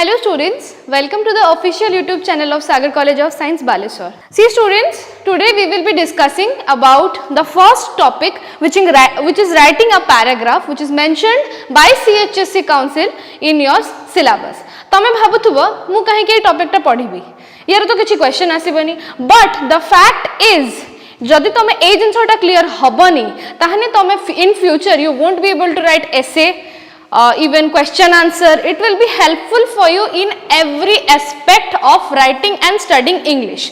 Hello students, welcome to the official YouTube channel of Sagar College of Science, Baleswar. See students, today we will be discussing about the first topic which is writing a paragraph which is mentioned by CHSC Council in your syllabus. तमे भाबुथुबो मु काहे के topic टा पढिबी यार तो किछि question आसीबनी but the fact is जदि तमे ए जिंसटा क्लियर हबनी ताहने तमे in future you won't be able to write essay even question answer. It will be helpful for you in every aspect of writing and studying English,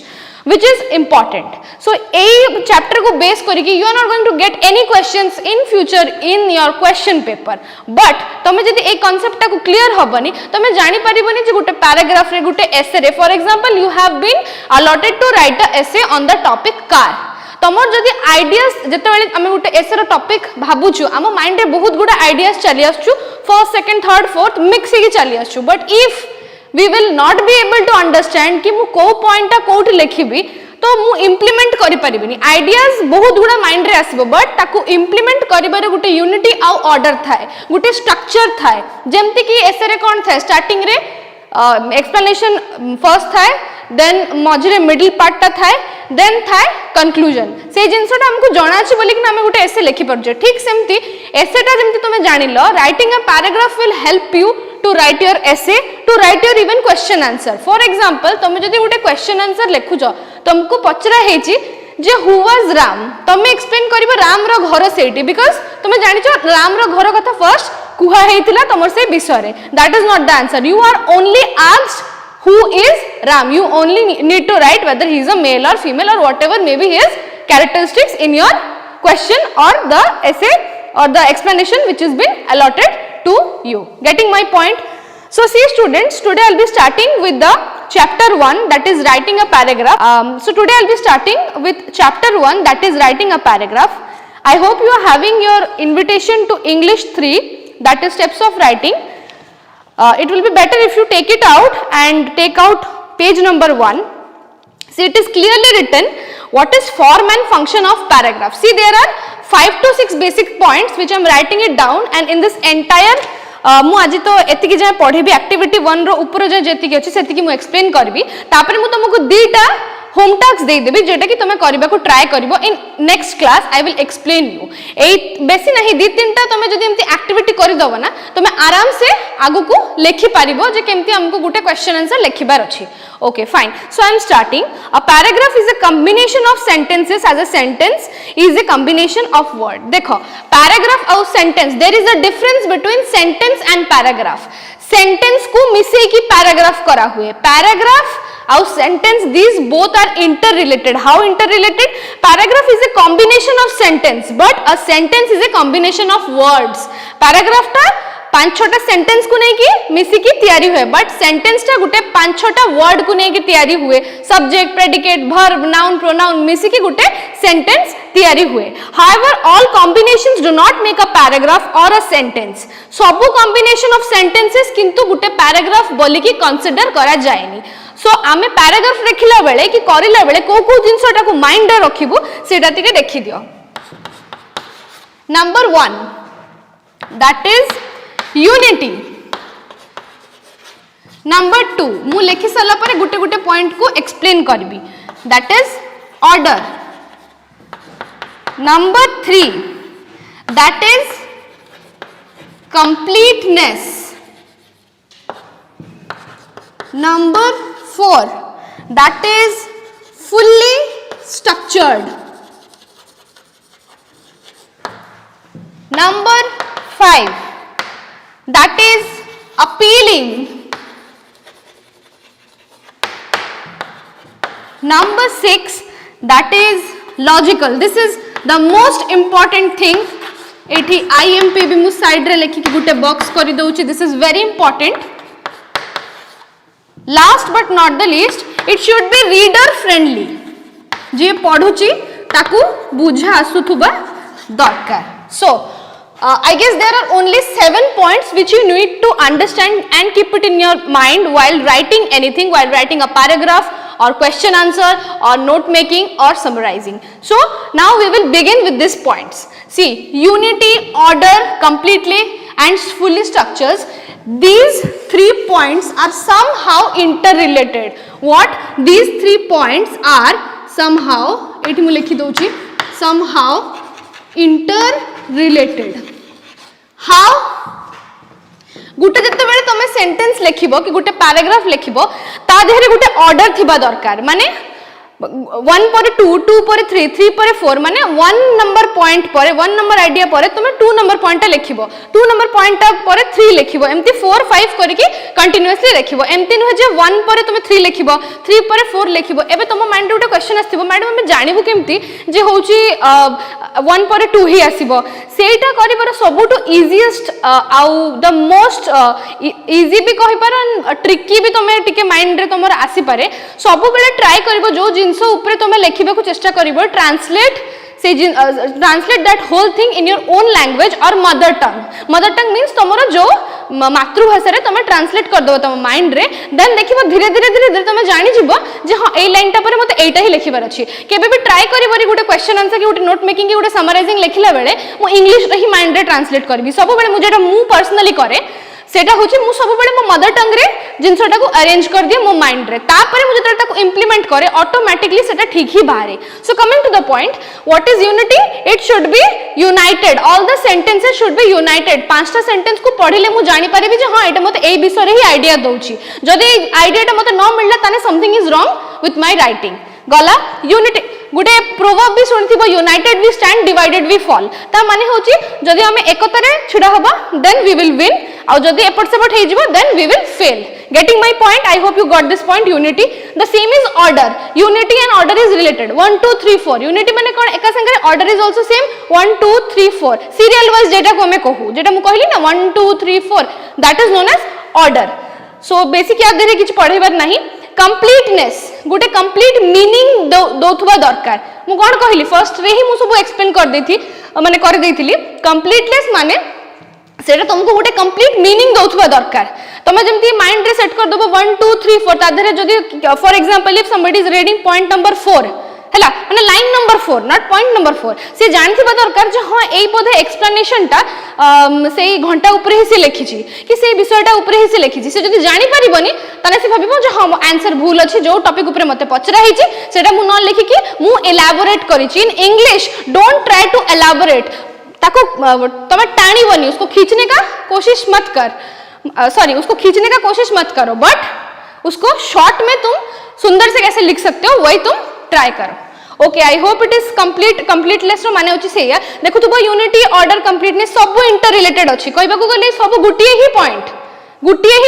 which is important. So a chapter ko base kariki you are not going to get any questions in future in your question paper, but tame jodi a concept ta ko clear habani tame jani paribani je gote paragraph re gote essay re, for example you have been allotted to write a essay on the topic car. तमर जदि ideas जेतेबेले आमे गोटे एसे रो topic भाबुछु आम mind रे बहुत गुडा ideas चली आछू first second third fourth mix ही चली आछू, but if we will not be able to understand कि मु को पॉइंट कोठी लिखिबी तो मु इंप्लीमेंट करि परिबिनी. आइडियाज बहुत गुडा माइंड रे आसीबो बट ताकू इंप्लीमेंट करिबारे गुटे यूनिटी आ ऑर्डर थाए, गुटे स्ट्रक्चर थाए. जेमति कि एसे रे कोन थाए स्टार्टिंग रे एक्सप्लेनेशन फर्स्ट थाए, देन मझरे मिडिल पार्ट टा थाए, देन थाए कंक्लूजन. से जिनसटा हमको जाना अछि बोली कि हमें गोटे एसे लिखि परजे. ठीक सेमती एसेटा जेमती तुमे जानिलो writing a paragraph will help you to write your essay, to write your even question answer. For example तुमे जदि गोटे क्वेश्चन आंसर लिखुछो तुमको पचरा हेची जे हु वाज राम, तुमे एक्सप्लेन करिवो राम रो घर सेठी बिकॉज़ तुमे जानिछो राम रो घर कथा फर्स्ट कुहा हेतिला तमर से विषय रे. That is not the answer. You are only asked who is Ram. You only need to write whether he is a male or female or whatever may be his characteristics in your question or the essay or the explanation which has been allotted to you. Getting my point? So see students, today I will be starting with the chapter 1, that is writing a paragraph. So today I will be starting with chapter 1, that is writing a paragraph. I hope you are having your invitation to English 3, that is steps of writing. It will be better if you take it out and take out page number 1. See, it is clearly written what is form and function of paragraph. See, there are 5 to 6 basic points which I am writing it down, and in this entire मु आज तो एतिकी जे पढिबी activity 1 रो ऊपर जे जेतिकी अछि सेतिकी मु explain करबी. तापर मु तुमको दीटा होम टास्क दे देबी जेटा कि तुमे करबा को ट्राई करबो in next class. I will explain you. ए बेसी नहीं दी तीनटा तुमे जदी एमती एक्टिविटी करि दबो ना तुमे आराम से आगु को लिखि पारिबो जे केमती हमको गुटे क्वेश्चन आंसर लिखिबार अछि. Okay, fine. So I am starting. A paragraph is a combination of sentences, as a sentence is a combination of word. देखो paragraph और sentence, there is a difference between sentence and paragraph. Sentence को मिसे की paragraph करा हुए. Paragraph और sentence, these both are interrelated. How interrelated? Paragraph is a combination of sentence, but a sentence is a combination of words. Paragraph टा 5-6टा sentence को नहीं की मिसी की तैयारी हुए, बट सेंटेंस टा गुटे 5-6टा वर्ड को नहीं की तैयारी हुए. Subject, predicate, verb, noun, pronoun मिसी की गुटे सेंटेंस तैयारी हुए. However, all combinations do not make a paragraph or a sentence. सबु combination of sentences किंतु गुटे पैराग्राफ बोली की कंसीडर करा जाएनी. सो आमे पैराग्राफ देखिला बेले कि करिला बेले को जिंसटा को माइंड रे रखिबो सेटा तिके देखि दियो. Number 1, that is unity. Number 2, मु लिखि साला परे गुटे गुटे पॉइंट को एक्सप्लेन करबी, that is order. Number 3, that is completeness. Number 4, that is fully structured. Number 5, that is appealing. Number 6, that is logical. This is the most important thing. एठी IMP भी मु side रे लेखि कि गुटे बॉक्स करि दउची. This is very important. Last but not the least, it should be reader friendly. जे पढुची ताकू बुझा आसुथुबा दरकार. So I guess there are only 7 points which you need to understand and keep it in your mind while writing anything, while writing a paragraph or question answer or note making or summarizing. So now we will begin with these points. See, unity, order, completely and fully structures. these 3 points are somehow interrelated. What? These 3 points are somehow, एठी मु लिखि दोची, somehow interrelated. How? गुटे जते बेले तुम sentence लिखिबो कि गुटे paragraph लिखिबो ता देहरे गुटे order थिबा दरकार, माने 1 पर 2, 2 पर 3, 3 पर 4, माने 1 नंबर पॉइंट पर 1 नंबर आइडिया पर तुम 2 नंबर पॉइंट लिखिबो, 2 नंबर पॉइंट पर 3 लिखिबो, एमती 4 5 करके कंटीन्यूअसली लिखिबो। एमती नुहे जे 1 पर तुम 3 लिखिबो, 3 पर 4 लिखिबो। एबे तुम माइंड रे क्वेश्चन आस्थिबो, मैडम हम जानिबो केमती जे होची 1 पर 2 ही आसीबो। सेटा करिबार सबुटु इजीएस्ट आउ द मोस्ट इजी भी कहि पार, ट्रिकी भी तुम टिके माइंड रे तुमर आसी पारे। सब बेले ट्राई करिबो जो जिंसो ऊपर तुम लिखा को चेष्टा करिबो, translate that whole thing in your own language और mother tongue. Mother tongue means तुमरो जो मातृभाषा रे तुम ट्रांसलेट कर दो तुम माइंड रे, देन देखिबो धीरे धीरे धीरे धीरे तुम जानि जिवो जे हां ए लाइन टा पर मते एटा ही लिखिबार अछि। केबे भी ट्राई करिबो गुटे क्वेश्चन आंसर कि गुटे नोट मेकिंग कि गुटे समराइजिंग लिखिला बेले मु इंग्लिश रे ही माइंड रे ट्रांसलेट करबी। सब बेले मु जेटा मु पर्सनली करे सेटा होची मु सब बेले मो मदर टंग रे जिनसटा को अरेंज कर दिए मो माइंड रे, तापर मु जेटा को इंप्लीमेंट करे ऑटोमेटिकली सेटा ठीक ही बाहरे। So coming to the point, what is unity? It should be united, all the sentences should be united. पांचटा सेंटेंस को पढिले मु जानि परिबी जे हां एटा मते एई विषय रे ही आइडिया दोची, जदि आइडियाटा मते न मिलला ताने something is wrong with my writing. गला यूनिटी गुटे प्रोवर्ब भी सुनिथिबो, united we stand divided we fall. ता माने होची जदि हम एकतारे छिडा हबा देन वी विल विन, और जदि एपट सेपट हे जिवो then we will fail. Getting my point? I hope you got this point. Unity. The same is order. Unity and order is related. 1 2 3 4. Unity माने कोन एका संगे order is also same. 1 2 3 4. Serial wise जेटा को हमें कहू, जेटा मु कहली ना 1 2 3 4, that is known as order. So basic याद देरे किछ पढेबार नाही। Completeness, गुटे complete meaning दोथुबा दरकार। मु कोन कहली फर्स्ट रे ही मु सब एक्सप्लेन कर देथि, माने कर देथिली। Completeness माने सेटा तुमको गोटे कंप्लीट मीनिंग दौथुबा दरकार। तमे जेमती माइंड रे सेट कर दबो 1 2 3 4, ता धरे जदी for example if somebody is reading point number 4 हैला, माने line number 4 not point number 4, से जानथिबा दरकार जे हां एई पदे एक्सप्लेनेशन टा सेई घंटा ऊपर ही से लिखिछि कि सेई विषयटा ऊपर ही से लिखिछि। से जदी जानि परिबनी ताने से भाबिबो जे हां आंसर भूल अछि, जो टॉपिक ऊपर मते पचरा हिछि सेटा मु न लिखि कि मु एलाबोरेट करिछि। In English don't try to elaborate, ताको तुम्हें टाणी बनी, उसको खींचने का कोशिश मत कर, सॉरी उसको खींचने का कोशिश मत करो, बट उसको शॉर्ट में तुम सुंदर से कैसे लिख सकते हो वही तुम ट्राई करो। Okay, I hope it is complete. Completeness रो माने होची सेया देखो तो यूनिटी ऑर्डर कंप्लीटनेस सब इंटर रिलेटेड अछि, कहबा को गले सब गुटिए ही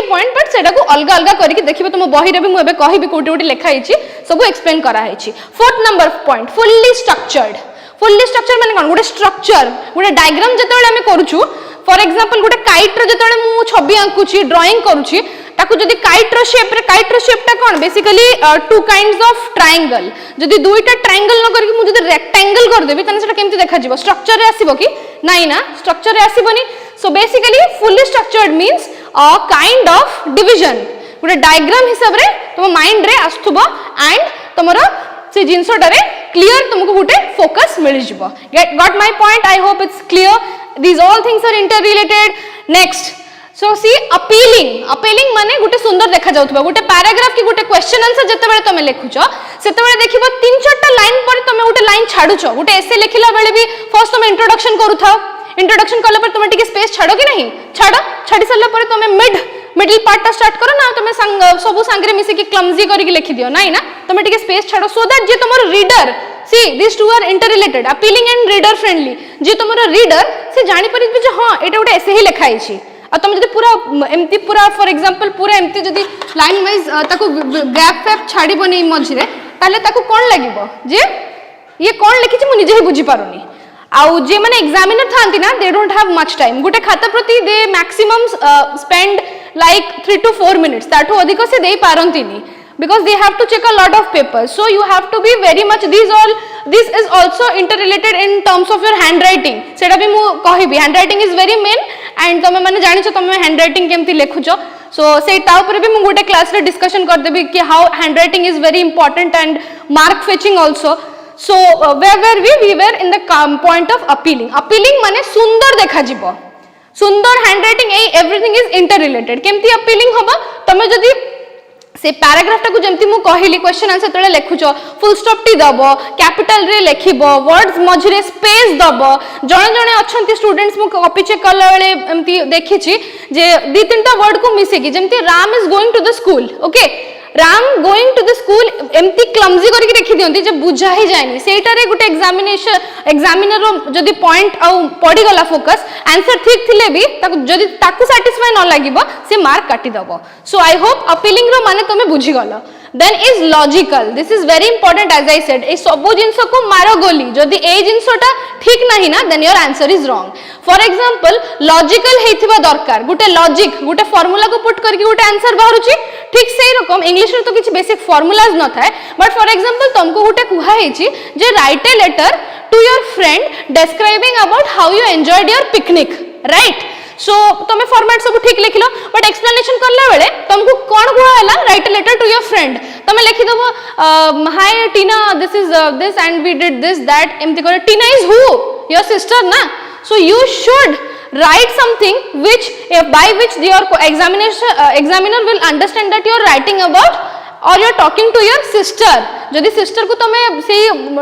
पॉइंट बट सेटा को अलग अलग करके देखिबो। तुम बही रे भी मु एबे कहिबी कोटी कोटी लिखा हिची, सब एक्सप्लेन करा हिची। Fourth number point, fully structured. Fully structure माने कोन? गोटे स्ट्रक्चर, गोटे डायग्राम जतबेले हम करूछु, फॉर एग्जांपल गोटे काइट रो जतबेले मु छवि आंकुची, ड्राइंग करूची, ताकू जदी काइट रो शेपटा कोन basically two kinds of triangle. जदी दुईटा ट्रायंगल न करके मु जदी रेक्टेंगल कर देबी तने सेटा केमति देखा जिवो? स्ट्रक्चर रे आसीबो कि नाही ना? स्ट्रक्चर रे आसीबोनी। So basically fully structured means a kind of division, गोटे डायग्राम हिसाब रे तुम माइंड रे आस्थुबो एंड तुमरो से जिनसोटारे क्लियर तुमको गोटे फोकस मिल जिवो। Got my point? I hope it's clear. These all things are interrelated. Next, so सी अपीलिंग माने गोटे सुंदर देखा जाउथबा, गोटे पैराग्राफ की गोटे क्वेश्चन आंसर जते बेले तमे लिखुछो सेते बेले देखिबो 3-4टा लाइन पर तमे गोटे लाइन छाडुछो। गोटे एसे लिखिला बेले भी फर्स्ट तमे इंट्रोडक्शन करूथाओ, इंट्रोडक्शन कला पर तुम टिके स्पेस छाड़ो कि नहीं? छाड़ी सारा पर तुम मिडिल पार्ट स्टार्ट करो ना, तुम सब सांगे मिसिकी क्लमजी करके लिखि दियो ना, तुम टिके स्पेस छाड़ो सो दैट जे तुम reader, see this two are interrelated, appealing and reader friendly. जे तुम रीडर से जानि परिबे जे हां एटा गोटे ऐसे ही लिखा हिची। आ तुम जदी पूरा एमती पूरा फॉर एग्जांपल पूरा एमती जदी लाइन वाइज ताको गैप फैप छाड़िबो नै मझिरे, ताले ताको कोन लागिबो जे ये कोन लिखिछि मु निजे ही बुझी पारुनी। आउ जे माने एग्जामिनर थांती ना, they don't have much time. गोटे खाता प्रति they maximum spend like 3 to 4 minutes, ताठो अधिक से दे पारंतिनी, because they have to check a lot of papers, so you have to be very much this is also interrelated in terms of your handwriting। सेटा भी मु कहिबी handwriting is very main and तमे माने जानिछो तमे handwriting केमती लेखुछो, so से ता ऊपर भी मु गोटे क्लास रे डिस्कशन कर देबी कि how handwriting is very important and mark fetching also। So where were we were in the point of appealing। appealing माने सुंदर देखा जिवो, सुंदर handwriting everything is inter related केमती अपीलिंग होबा तमे जदी से पैराग्राफ टाकू जमती मु कहली क्वेश्चन आंसर तळे लेखुचो फुल स्टॉप टी दबो कैपिटल रे लेखिबो वर्ड्स मझरे स्पेस दबो जणे जणे अछंती स्टूडेंट्स मु कॉपी चेक करला बेले एमती देखिछि जे दी तीनटा वर्ड को मिसे की जमती Ram is going to the school okay Ram going to the school एमती क्लमजी करके लिखि दियंती जे बुझा ही जायनी सेटारे गुटे एग्जामिनर जदी पॉइंट आ पड़ी गला फोकस आंसर ठीक थिले भी ताकू जदी ताकू सैटिस्फाई न लागिबो से मार्क काटी दबो सो आई होप अपीलिंग रो माने तमे बुझी गलो then is logical this is very important as I said ए सबो जिंस को मारो गोली जदी ए जिंसटा ठीक नाही ना then your answer is wrong for example logical हेथिबा दरकार गुटे लॉजिक गुटे फार्मूला को पुट करके गुटे आंसर बाहरुची ठीक सेही रकम इंग्लिश रे तो किछि बेसिक फार्मूलाज न थाए बट फॉर एग्जांपल तुमको गुटे कुहा हेछि जे write a letter to your friend describing about how you enjoyed your picnic right so तुम फॉर्मेट सब ठीक लिखिलो बट एक्सप्लेनेशन करला बेले तुमको कोन कुहा हला write a letter to your friend तुम लिखि दबो hi Tina this is this and we did this that एमती करे Tina is who your sister ना so you should write something which by which your examiner will understand that you are writing about or you are talking to your sister जदि sister को तमे से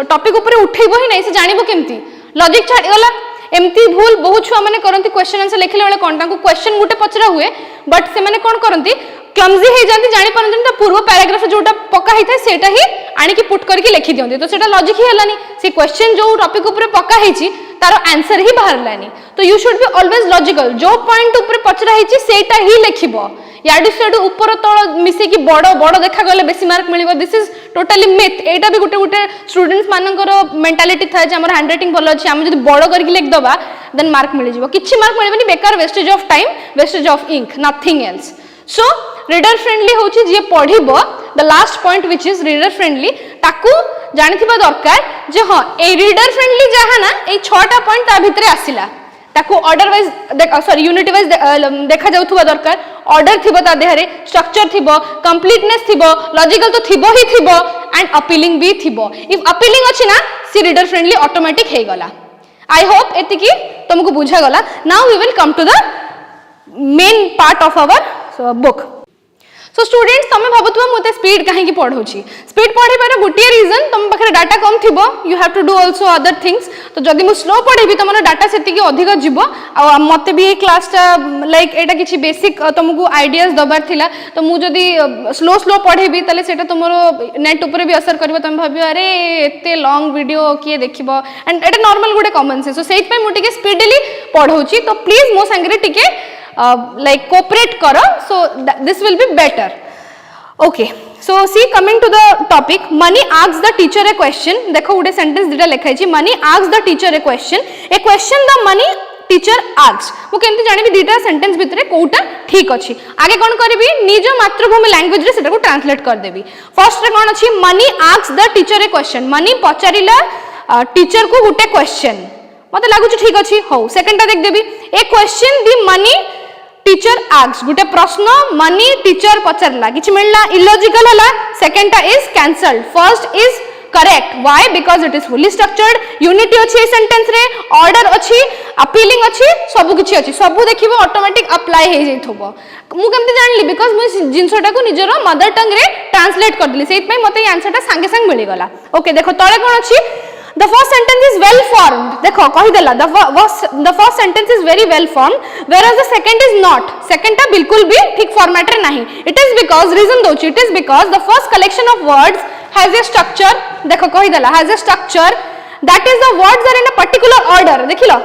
topic ऊपर उठेबो ही नहीं से जानिबो केमती logic छाडी गला एमती भूल बहुत छुआ माने करंती क्वेश्चन आंसर लिखले बेले कोन ताको क्वेश्चन गुटे पचरा हुए बट से माने कोन करंती क्लमजी हे जानती जानि परंती ता पूर्व पैराग्राफ जोटा पक्का हिथा सेटा ही आनी की पुट करके लिखि दियंती तो सेटा लॉजिक ही हलानी से क्वेश्चन जो टॉपिक ऊपर पक्का हेची तारो आंसर ही बाहर लानी तो you should be always logical जो पॉइंट ऊपर पचरा हेची सेटा ही लिखिबो याडू सेडू ऊपर तळ मिसे की बड़ बड़ देखा गले बेसी मार्क मिलिबो दिस इज टोटली मिथ एटा भी गुटे गुटे स्टूडेंट्स मानकर मेंटालिटी था जे हमर हैंडराइटिंग भलो अछि हम जदी बड़ करके लिख दबा देन मार्क मिलि जिवो किछि मार्क मिलिबनी बेकार wastage of time wastage of ink nothing else so reader friendly होची जे पढिबो the last point which is reader friendly ताकू जानिथिबा दरकार जे हां ए रीडर फ्रेंडली जहा ना ए 6टा पॉइंट ता भितरे आसिला ताकू order wise sorry unity wise देखा जाउथबा दरकार ऑर्डर थिबो ता देहरे स्ट्रक्चर थिबो कंप्लीटनेस थिबो लॉजिकल तो थिबो ही थिबो एंड अपीलिंग भी थिबो इफ अपीलिंग अछि ना सी रीडर फ्रेंडली ऑटोमेटिक हे गला आई होप एतिकी तुमको बुझा गला now we will come to the main part of our book so students तमे भाबुथबो मते स्पीड काहे की पढौची स्पीड पढिबार गुटिया रीजन तम पाखरे डाटा कम थिबो you have to do also other things तो जदी मु स्लो पढेबी तमर डाटा सेति की अधिक जिवो आ मते भी ए क्लास ता लाइक एटा किछि बेसिक तुमको आइडियाज दबार थिला तो मु जदी स्लो स्लो पढेबी तले सेटा तुमरो नेट ऊपर भी असर करबो तम भाबियो अरे एते लॉन्ग वीडियो किए देखिबो एंड एटा नॉर्मल गुडे कॉमन सेंस सो सेति पे मु टिके स्पीडली पढौची तो प्लीज मो संगरे टिके like cooperate karo so this will be better okay so see coming to the topic Mani asks the teacher a question dekho ude sentence dita lekhai chi Mani asks the teacher a question the Mani teacher asks mu kemti jani bi dita sentence bitare Kota ठीक अछि आगे कोन करबी निज मातृभूमि language रे सेटा को translate कर देबी फर्स्ट रे कोन अछि Mani asks the teacher a question Mani पचारिला टीचर को गुटे क्वेश्चन मते लागु छी ठीक अछि हो सेकंड ता देख देबी ए क्वेश्चन दी Mani टीचर आस्क्स गुटे प्रश्न मनी टीचर पचारला किछि मिलला इलॉजिकल हला सेकंड टा is cancelled first is correct why because it is fully structured unity अछि सेंटेंस रे ऑर्डर अछि अपीलिंग अछि सब किछि अछि सब देखिबो ऑटोमेटिक अप्लाई हे जैथबो मु केमते जानली बिकॉज़ मु जिंसटा को निजरो मदर टंग रे ट्रांसलेट कर दिली सेत पई मते आंसर टा संगे संग मिली गला ओके देखो तळे कोन अछि The first sentence is well formed. देखो कहि देला the first sentence is very well formed whereas the second is not. Second टा बिल्कुल भी ठीक फॉर्मेट रे नहीं. It is because reason दोछि it is because the first collection of words has a structure. देखो कहि देला has a structure that is the words are in a particular order. देखिलो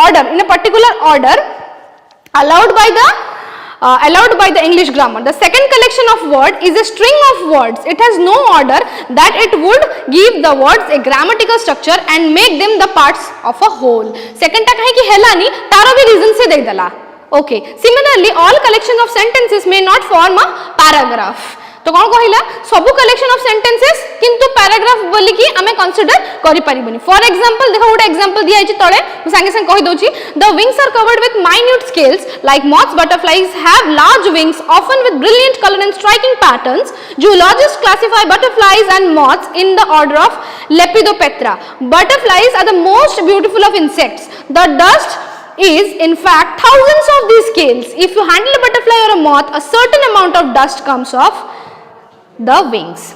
order in a particular order allowed by the English grammar. The second collection of word is a string of words. It has no order that it would give the words a grammatical structure and make them the parts of a whole. Second ta kahe ki helani taro bhi reason se de dala. Okay. Similarly, all collection of sentences may not form a paragraph. तो कौन कहिला सब collection of sentences किंतु paragraph बोली की हमें consider करि परिबनी for example देखो गोटे एग्जांपल दिया छि तळे मु संगे संग कहि दोछि the wings are covered with minute scales like moths butterflies have large wings often with brilliant colour and striking patterns zoologists classify butterflies and moths in the order of Lepidoptera butterflies are the most beautiful of insects the dust is in fact thousands of these scales. If you handle a butterfly or a moth, a certain amount of dust comes off the wings.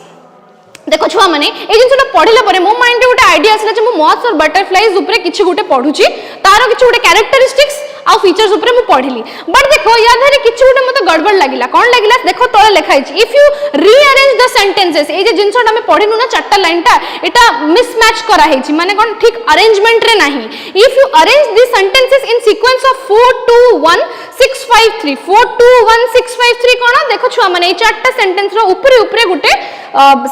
देखो छुआ मैंने ये जिनसा पढ़ला पर मो mind रे गोटे idea आसला जे मो मॉथ्स और बटरफ्लाइज ऊपर किछि गोटे पढुची तार किछि गोटे कैरेक्टरिस्टिक्स आ फीचर्स ऊपर मु पढ़िली बट देखो या धरे किछि गोटे मते गड़बड़ लागिला कोन लागिला देखो तळे लिखा हिची if you rearrange the sentences ए जे जिनसा हम पढिनु ना चारटा लाइन टा एटा मिसमैच करा हिची माने कोन ठीक अरेंजमेंट रे नाही if you arrange the sentences in sequence of 4 2 1 6 5 3 4 2 1 6 5 3 कोन देखो छुआ माने ए चारटा सेंटेंस रो ऊपर ऊपर गोटे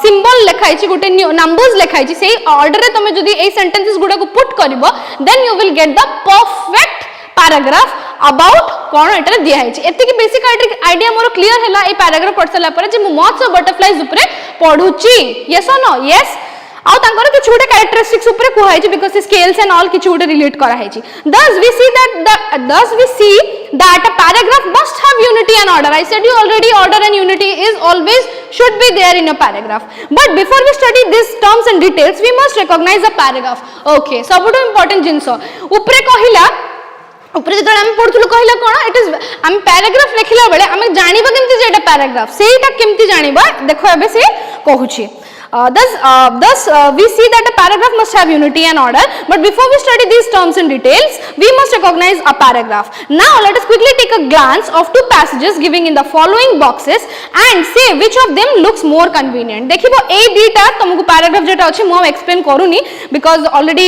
सिंबल लिखा हिची गोटे नंबर्स लिखा हिची सेही ऑर्डर रे तमे जदी ए सेंटेंसेस गुडा को पुट करबो then you will get the perfect paragraph about कोन एटा दिया हिची एति की बेसिक आइडिया मोर क्लियर हैला ए पैराग्राफ पढ सला पर जे मॉथ्स और बटरफ्लाइज ऊपर पढुची यस और नो यस आउ तांकर किछु गोटे कैरेक्टरिस्टिक्स ऊपर कुहा हिची बिकॉज़ स्केल्स एंड ऑल किछु गोटे रिलेट करा हिची thus we see that a paragraph must have unity and order. I said you already order and unity is always should be there in a paragraph, but before we study these terms and details we must recognize a paragraph. Okay, सबुठो important जिंसो ऊपर कहिला ऊपर जो हम पढुथुलु कहिला कोन it is हम paragraph लिखिला बेले हम जानिबा केमति जे एटा paragraph सेटा केमति जानिबा देखो एबे से कहूची thus we see that a paragraph must have unity and order, but before we study these terms and details we must recognize a paragraph. Now let us quickly take a glance of two passages giving in the following boxes and say which of them looks more convenient. देखिबो ए दीटा तुमको paragraph जेटा अछि मो explain करूनी because already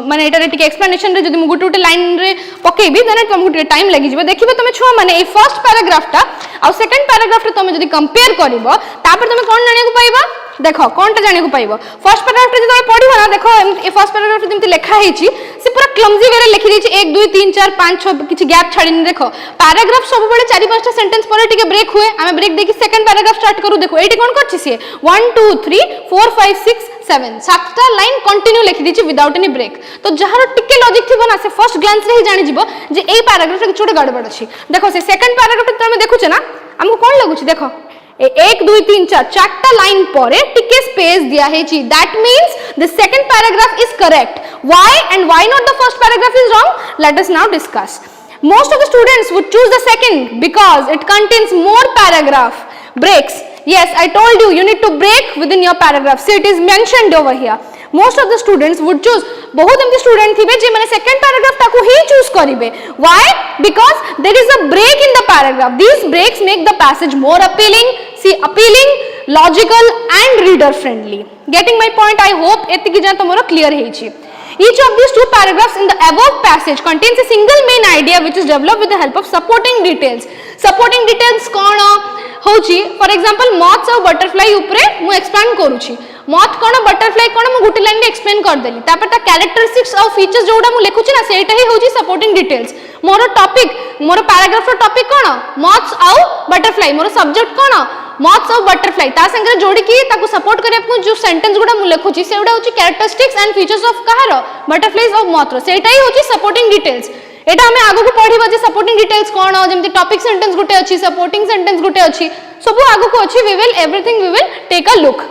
माने एटा टिके explanation रे जदी मु गुटे line रे पकेबी then तुमको टिके टाइम लागि जिवो देखिबो तुमे छुआ माने ए फर्स्ट पैराग्राफ टा आ सेकंड पैराग्राफ रे तुमे जदी कंपेयर करिवो तापर तुमे कोन जानिया को पाइबा देखो कोनटा जानिया को पाइबो फर्स्ट पैराग्राफ रे जदी पढिबो ना देखो ए फर्स्ट पैराग्राफ रे जेमति लिखा हेची से पूरा क्लमजी वे रे लिखि देछि 1 2 3 4 5 6 किछि गैप छाडिनी देखो पैराग्राफ सब बेले 4 5 टा सेंटेंस पर टिके ब्रेक हुए हमें ब्रेक देकी सेकंड पैराग्राफ स्टार्ट करू देखो एटी कोन करछि से 1 2 3 4 5 6 7 सातटा लाइन कंटिन्यू लिखि देछि विदाउट एनी ब्रेक तो जहार टिके लॉजिक थिबो ना से फर्स्ट ग्लांस रे ही जानि जिवो जे ए पैराग्राफ रे किछोटे गड़बड़ अछि देखो से सेकंड पैराग्राफ रे तमे देखुछ ना हमको कोन लागुछ देखो 1 2 3 4 चारटा लाइन परे टिके स्पेस दिया हेची that means the second paragraph is correct why and why not the first paragraph is wrong let us now discuss most of the students would choose the second because it contains more paragraph breaks yes I told you you need to break within your paragraph so it is mentioned over here most of the students would choose बहुत एमती student थिबे जे माने second paragraph ताको ही choose करिवे why because there is a break in the paragraph these breaks make the passage more appealing logical and reader friendly getting my point I hope एतिकी जा तमरो clear हेची each of these two paragraphs in the above passage contains a single main idea which is developed with the help of supporting details कोन होची for example moths और butterfly ऊपर मु explain करूची moth कोन butterfly कोन मु गुटे line रे explain कर देली तापर ता कैरेक्टरिस्टिक्स और फीचर्स जोडा मु लिखुची ना सेटा ही होची सपोर्टिंग डिटेल्स मोर टॉपिक मोर पैराग्राफ रो टॉपिक कोन moths और butterfly मोर सब्जेक्ट कोन moths और butterfly ता संगे जोडी की ताको सपोर्ट करे आपको जो सेंटेंस गुडा मु लिखुची सेउडा होची characteristics and features of Kahar butterflies और moth रो सेटा ही होची सपोर्टिंग डिटेल्स एटा हमें आगो को पढिबा जे सपोर्टिंग डिटेल्स कोन जेमति टॉपिक सेंटेंस गुटे अछि सपोर्टिंग सेंटेंस गुटे अछि सब आगो को अछि we will take a look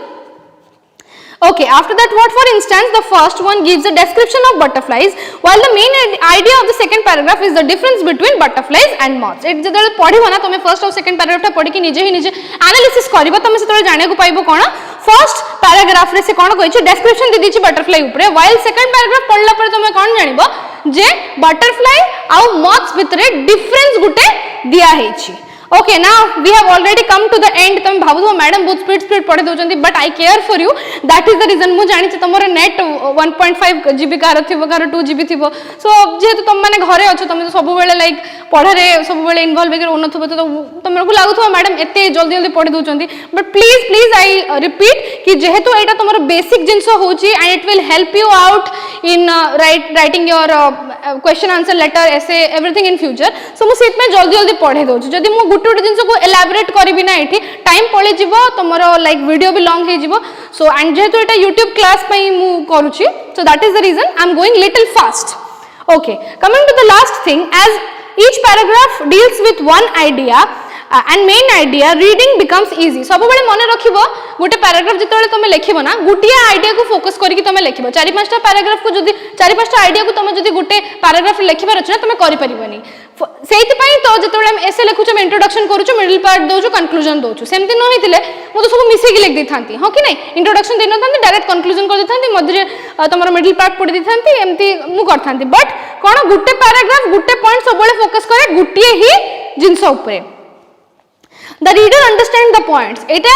okay after that what for instance the first one gives a description of butterflies while the main idea of the second paragraph is the difference between butterflies and moths it जदे पढिबो ना तमे first और second paragraph ता पढि कि निजे analysis करबो तमे से तोरे जाने को पाइबो कोन फर्स्ट पैराग्राफ रे से कोन कहिछि description दे दिछि butterfly ऊपर while second paragraph पढला पर तमे कोन जानिबो जे butterfly आ moths भितरे डिफरेंस गुटे दिया हेछि okay now we have already come to the end तुम भाबुथो मैडम बहुत स्पीड पढे दोचंती but I care for you that is the reason मु जानि छ तमरो नेट 1.5 GB कार थिबो कार 2 GB थिबो सो जेहेतु तुम माने घरे अछो तुम सब बेले लाइक पढारे सब बेले इन्वॉल्व हेकर ओनथबो तो तुमको लागुथो मैडम एते जल्दी जल्दी पढे दोचंती but please I repeat कि जेहेतु एटा तमरो बेसिक जिंस होची and it will help you out in writing your question answer letter essay everything in future so मु सेट में जल्दी जल्दी पढे दोछ जदी मु गुटे गुटे जिंस को एलाबोरेट करबी ना एठी टाइम पळे जिवो तमरो लाइक वीडियो भी लॉन्ग हे जिवो सो एंड जेहेतु एटा YouTube क्लास पई मु करूची so that is the reason I am going little fast okay coming to the last thing as each paragraph deals with one idea and main idea, reading becomes easy. सब बड़े मने रखिबो गोटे paragraph जितबेले तुम लिखिबो ना गोटिया idea को focus करके तुम लिखिबो चारि पांचटा पैराग्राफ को जदी चारि पांचटा आइडिया को तुम जदी गोटे पैराग्राफ लिखिबार अछि ना तुम करि परिबनी सेति पई तो जितबेले हम ऐसे लिखुछ हम इंट्रोडक्शन करूछ मिडिल पार्ट दोछु कंक्लूजन दोछु सेमति न होइतिले मो तो सब मिसे के लिख देथांती हां कि नै इंट्रोडक्शन देन थांती डायरेक्ट कंक्लूजन कर देथांती मध्य तमरो मिडिल पार्ट पढि देथांती एमति मु करथांती but cone Gute paragraph Gute point सब बळे फोकस करे गुटिए ही जिंस ऊपर the reader understand the points एटा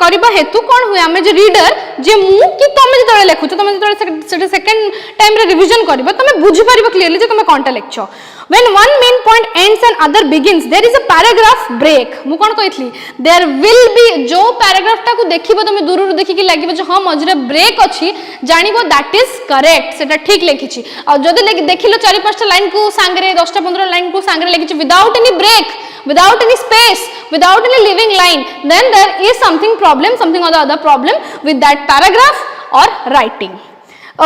करबा हेतु कोन हुए हमें जे रीडर जे मु कि तमे जतले लेखुछ तमे जतले सेकंड टाइम रे रिवीजन करबा तमे बुझि परबा क्लियरली जे तमे कोनटा लेखछो when one main point ends and other begins there is a paragraph break मु कोन कहितली there will be जो पैराग्राफ टा को देखिबो तमे दूर दूर देखि कि लागिबो जे हां मजरे ब्रेक अछि जानिबो दैट इज करेक्ट सेटा ठीक लेखिछि आ जदी देखिलो 4-5 लाइन को सांगरे 10-15 लाइन को सांगरे लेखिछि without any break without any space without any living line then there is something or the other problem with that paragraph or writing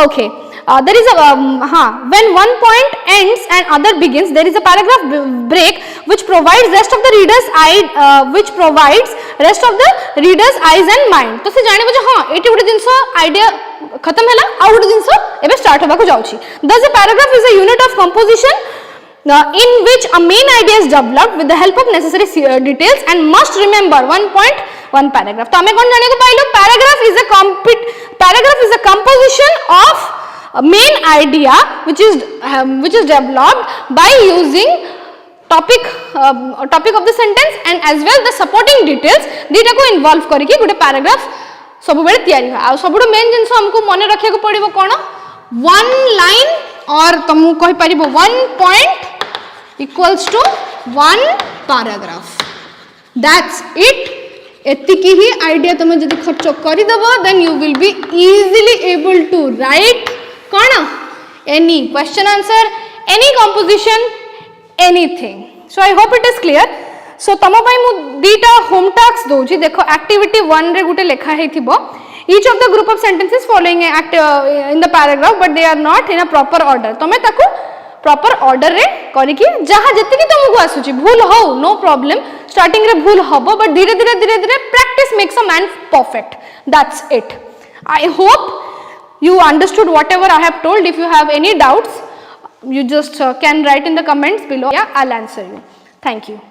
okay there is a when one point ends and other begins there is a paragraph break which provides rest of the reader's eyes and mind तो से जाने बजे हां eighty गुटे जिंसो idea खत्म हैला आ गुटे जिंसो एबे start होबा को जाउची thus a paragraph is a unit of composition in which a main idea is developed with the help of necessary details and must remember one point one paragraph तो हमें कौन जाने को pilo paragraph is a composition of a main idea which is developed by using topic of the sentence and as well the supporting details दीटा को involve करके गोटे paragraph सब बेले तैयारी हो आ सबुड मेन जिंस हमको मन रखिया को पड़िबो कोन one line और तुम कहि परिबो one point equals to one paragraph that's it एतिकी ही आइडिया तुम जदी खर्च करि दबो then you will be easily able to write cone any question answer any composition anything so I hope it is clear so तम पई मु दीटा होम टास्क दोजी देखो एक्टिविटी 1 रे गुटे लेखा हेथिबो each of the group of sentences following in the paragraph but they are not in a proper order तमे ताकू proper order रे करी कि जहा जति कि तुमको आसुची भूल हो नो प्रॉब्लम स्टार्टिंग रे भूल हबो बट धीरे धीरे practice makes a man perfect that's it I hope you understood whatever I have told if you have any doubts you just can write in the comments below yeah I'll answer you thank you